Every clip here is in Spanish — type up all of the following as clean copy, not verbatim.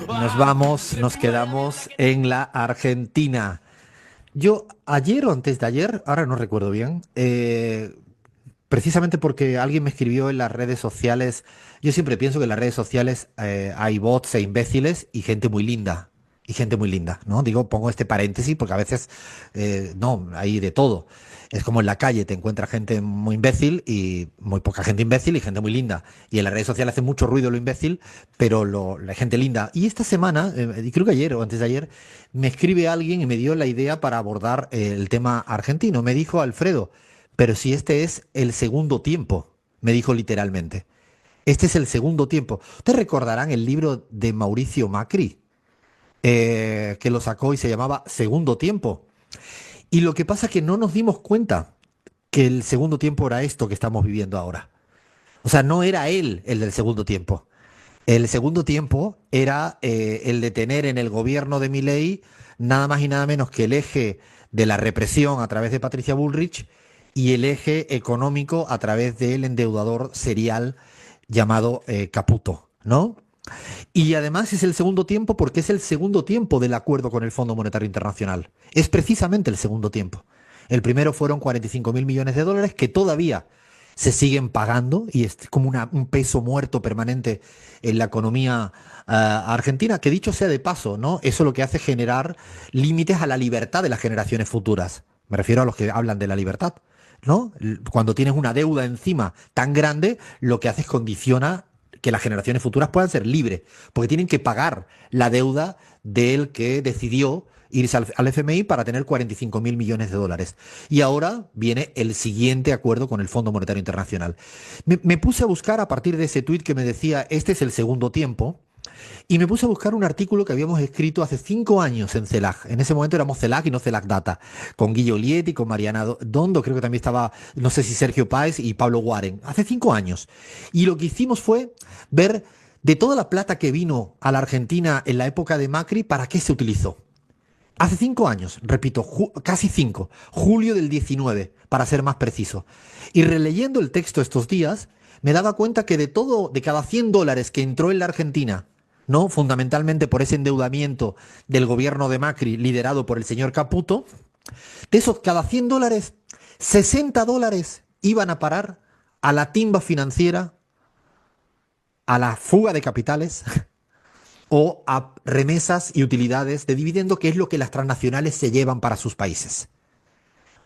Nos vamos, nos quedamos en la Argentina. Yo ayer o antes de ayer, ahora no recuerdo bien, precisamente porque alguien me escribió en las redes sociales. Yo siempre pienso que en las redes sociales hay bots e imbéciles y gente muy linda. Y gente muy linda, ¿no? Digo, pongo este paréntesis porque a veces, no, hay de todo. Es como en la calle, te encuentras gente muy imbécil y muy poca gente imbécil y gente muy linda. Y en las redes sociales hace mucho ruido lo imbécil, pero la gente linda. Y esta semana, y creo que ayer o antes de ayer, me escribe alguien y me dio la idea para abordar el tema argentino. Me dijo, Alfredo, pero si este es el segundo tiempo, me dijo literalmente. Este es el segundo tiempo. Ustedes recordarán el libro de Mauricio Macri, que lo sacó y se llamaba Segundo Tiempo. Y lo que pasa es que no nos dimos cuenta que el segundo tiempo era esto que estamos viviendo ahora. O sea, no era él el del segundo tiempo. El segundo tiempo era el de tener en el gobierno de Milei nada más y nada menos que el eje de la represión a través de Patricia Bullrich y el eje económico a través del endeudador serial llamado Caputo, ¿no? Y además es el segundo tiempo porque es el segundo tiempo del acuerdo con el Fondo Monetario Internacional. Es precisamente el segundo tiempo. El primero fueron 45.000 millones de dólares que todavía se siguen pagando y es como un peso muerto permanente en la economía argentina, que dicho sea de paso, ¿no? Eso lo que hace es generar límites a la libertad de las generaciones futuras. Me refiero a los que hablan de la libertad, ¿no? Cuando tienes una deuda encima tan grande, lo que hace es condiciona que las generaciones futuras puedan ser libres, porque tienen que pagar la deuda del que decidió irse al FMI para tener 45.000 millones de dólares. Y ahora viene el siguiente acuerdo con el Fondo Monetario Internacional. Me puse a buscar a partir de ese tuit que me decía, este es el segundo tiempo, y me puse a buscar un artículo que habíamos escrito hace 5 años en CELAC. En ese momento éramos CELAC y no CELAC Data. Con Guillo Lietti, con Mariana Dondo, creo que también estaba, no sé si Sergio Páez y Pablo Guaren. Hace 5 años. Y lo que hicimos fue ver de toda la plata que vino a la Argentina en la época de Macri, ¿para qué se utilizó? Hace 5 años, repito, casi 5, julio del 19, para ser más preciso. Y releyendo el texto estos días, me daba cuenta que de cada 100 dólares que entró en la Argentina, ¿no? Fundamentalmente por ese endeudamiento del gobierno de Macri, liderado por el señor Caputo, de esos cada 100 dólares, 60 dólares iban a parar a la timba financiera, a la fuga de capitales o a remesas y utilidades de dividendo, que es lo que las transnacionales se llevan para sus países.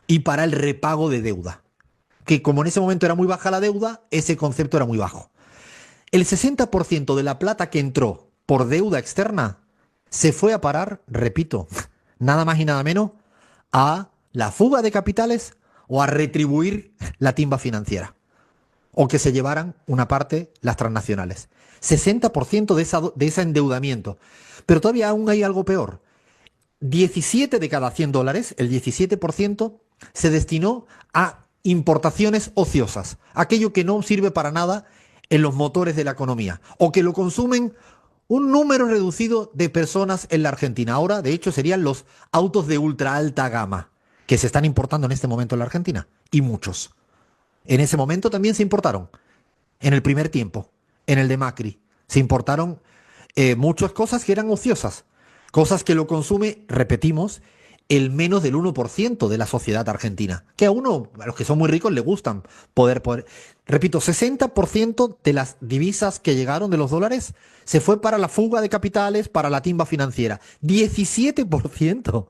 Y para el repago de deuda, que como en ese momento era muy baja la deuda, ese concepto era muy bajo. El 60% de la plata que entró por deuda externa se fue a parar, repito, nada más y nada menos, a la fuga de capitales o a retribuir la timba financiera. O que se llevaran una parte las transnacionales. 60% de ese endeudamiento. Pero todavía aún hay algo peor. 17 de cada 100 dólares, el 17%, se destinó a importaciones ociosas. Aquello que no sirve para nada en los motores de la economía. O que lo consumen un número reducido de personas en la Argentina. Ahora, de hecho, serían los autos de ultra alta gama que se están importando en este momento en la Argentina. Y muchos. En ese momento también se importaron. En el primer tiempo, en el de Macri, se importaron muchas cosas que eran ociosas. Cosas que lo consume, repetimos, el menos del 1% de la sociedad argentina. Que a los que son muy ricos, le gustan poder. Repito, 60% de las divisas que llegaron de los dólares se fue para la fuga de capitales, para la timba financiera. 17%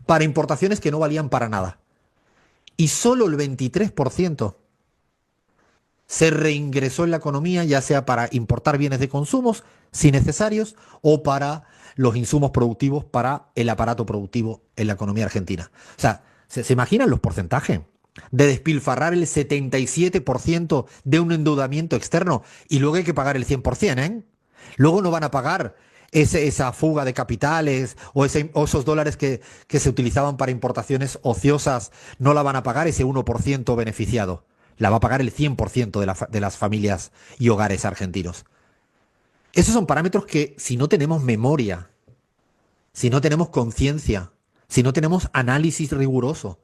para importaciones que no valían para nada. Y solo el 23% se reingresó en la economía, ya sea para importar bienes de consumos, si necesarios, o para los insumos productivos para el aparato productivo en la economía argentina. O sea, ¿se imaginan los porcentajes? De despilfarrar el 77% de un endeudamiento externo y luego hay que pagar el 100%, ¿eh? Luego no van a pagar esa fuga de capitales o esos dólares que se utilizaban para importaciones ociosas, no la van a pagar ese 1% beneficiado. La va a pagar el 100% de las familias y hogares argentinos. Esos son parámetros que, si no tenemos memoria, si no tenemos conciencia, si no tenemos análisis riguroso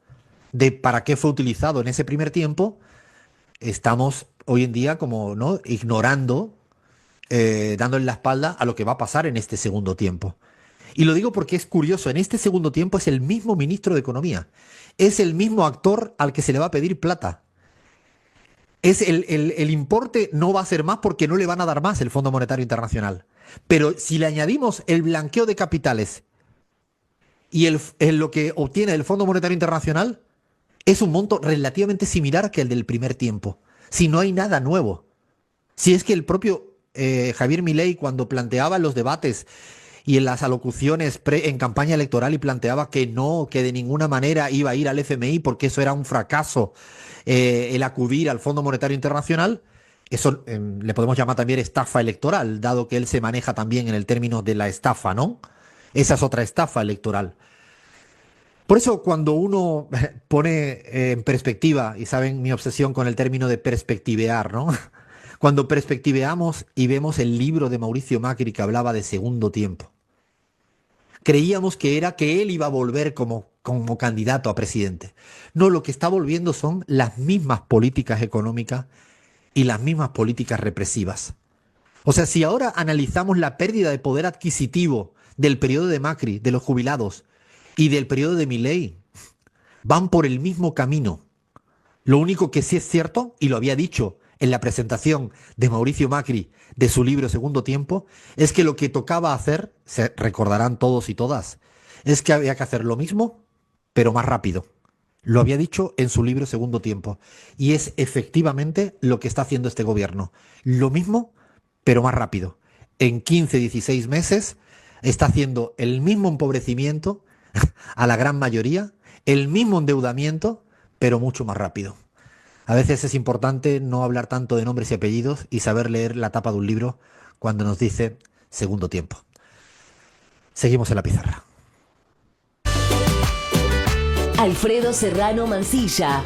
de para qué fue utilizado en ese primer tiempo, estamos hoy en día como, ¿no?, ignorando dándole la espalda a lo que va a pasar en este segundo tiempo. Y lo digo porque es curioso, en este segundo tiempo es el mismo ministro de Economía, es el mismo actor al que se le va a pedir plata. Es el importe no va a ser más porque no le van a dar más el Fondo Monetario Internacional. Pero si le añadimos el blanqueo de capitales y lo que obtiene el Fondo Monetario Internacional, es un monto relativamente similar que el del primer tiempo. Si no hay nada nuevo. Si es que el propio Javier Milei, cuando planteaba los debates y en las alocuciones en campaña electoral y planteaba que no, que de ninguna manera iba a ir al FMI porque eso era un fracaso, el acudir al Fondo Monetario Internacional, eso le podemos llamar también estafa electoral, dado que él se maneja también en el término de la estafa, ¿no? Esa es otra estafa electoral. Por eso cuando uno pone en perspectiva, y saben mi obsesión con el término de perspectivear, ¿no? Cuando perspectiveamos y vemos el libro de Mauricio Macri que hablaba de segundo tiempo, creíamos que era que él iba a volver como candidato a presidente. No, lo que está volviendo son las mismas políticas económicas y las mismas políticas represivas. O sea, si ahora analizamos la pérdida de poder adquisitivo del periodo de Macri, de los jubilados, y del periodo de Milei, van por el mismo camino. Lo único que sí es cierto, y lo había dicho en la presentación de Mauricio Macri de su libro Segundo Tiempo, es que lo que tocaba hacer, se recordarán todos y todas, es que había que hacer lo mismo, pero más rápido. Lo había dicho en su libro Segundo Tiempo. Y es efectivamente lo que está haciendo este gobierno. Lo mismo, pero más rápido. En 15, 16 meses está haciendo el mismo empobrecimiento a la gran mayoría, el mismo endeudamiento, pero mucho más rápido. A veces es importante no hablar tanto de nombres y apellidos y saber leer la tapa de un libro cuando nos dice segundo tiempo. Seguimos en la pizarra. Alfredo Serrano Mancilla.